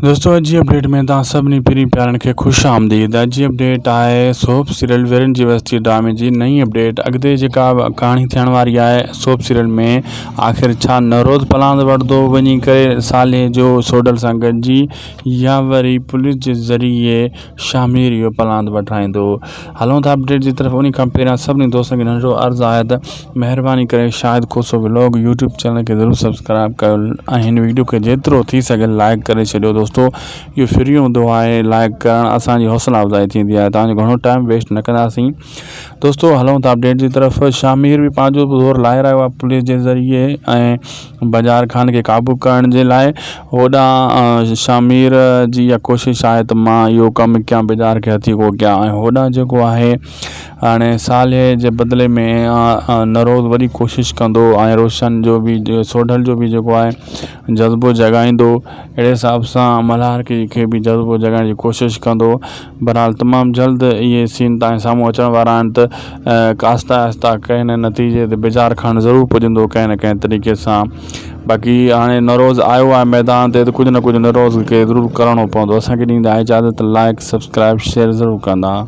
दोस्तों अॼु जी अपडेट में तव्हां सभिनी पहिरीं प्यारनि खे ख़ुशि आमदीद। अॼु जी अपडेट आहे सोप सीरियल वीरन जी बस्ती ड्रामे जी नई अपडेट। अॻिते जेका कहाणी थियण वारी आहे सोप सीरियल में आख़िर छा नरोद पलांद वठंदो वञी करे साले जो सोडल सां गॾिजी या वरी पुलिस जे ज़रिए शामिर इहो पलांद वठाईंदो। हलूं था अपडेट जी तरफ़। उन खां पहिरियां सभिनी दोस्तनि खे नंढिड़ो अर्ज़ु आहे त महिरबानी करे शाहिद कोसो व्लॉग यूट्यूब चैनल खे ज़रूरु सब्सक्राइब कयो ऐं हिन वीडियो खे जेतिरो थी सघे लाइक करे छॾियो। दोस्तों ये फ्री हूंदो आहे, लाइक करण असांजी हौसला अफ़ज़ाई थींदी आहे। तव्हांजो घणो टाइम वेस्ट न कंदासीं। दोस्तों हलूं था अपडेट जी तरफ़। शामिर भी पंहिंजो ज़ोर लाहे रहियो आहे पुलिस जे ज़रिए ऐं बाज़ार खान खे क़ाबू करण जे लाइ। होॾां शामिर जी इहा कोशिशि आहे त मां इहो कमु कयां, बाज़ार खे हथी को कयां, ऐं होॾां जेको आहे हाणे साले जे बदिले में नरोद वॾी कोशिशि कंदो ऐं रोशन जो बि सोढल जो बि जेको आहे जज़्बो जॻाईंदो। अहिड़े हिसाब सां मल्हार खे बि जज़्बो जॻाइण जी कोशिशि कंदो। बहरहाल तमामु जल्द इहे सीन तव्हां साम्हूं अचण वारा आहिनि त आहिस्ता आहिस्ता कंहिं न नतीजे ते बाज़ार खान ज़रूरु पुॼंदो कंहिं न कंहिं तरीक़े सां। बाक़ी हाणे नरोज़ आयो आहे मैदान ते त कुझु न कुझु नरोज़ खे ज़रूरु करिणो पवंदो। असांखे ॾींदा इजाज़त, लाइक सब्सक्राइब शेयर ज़रूरु कंदा।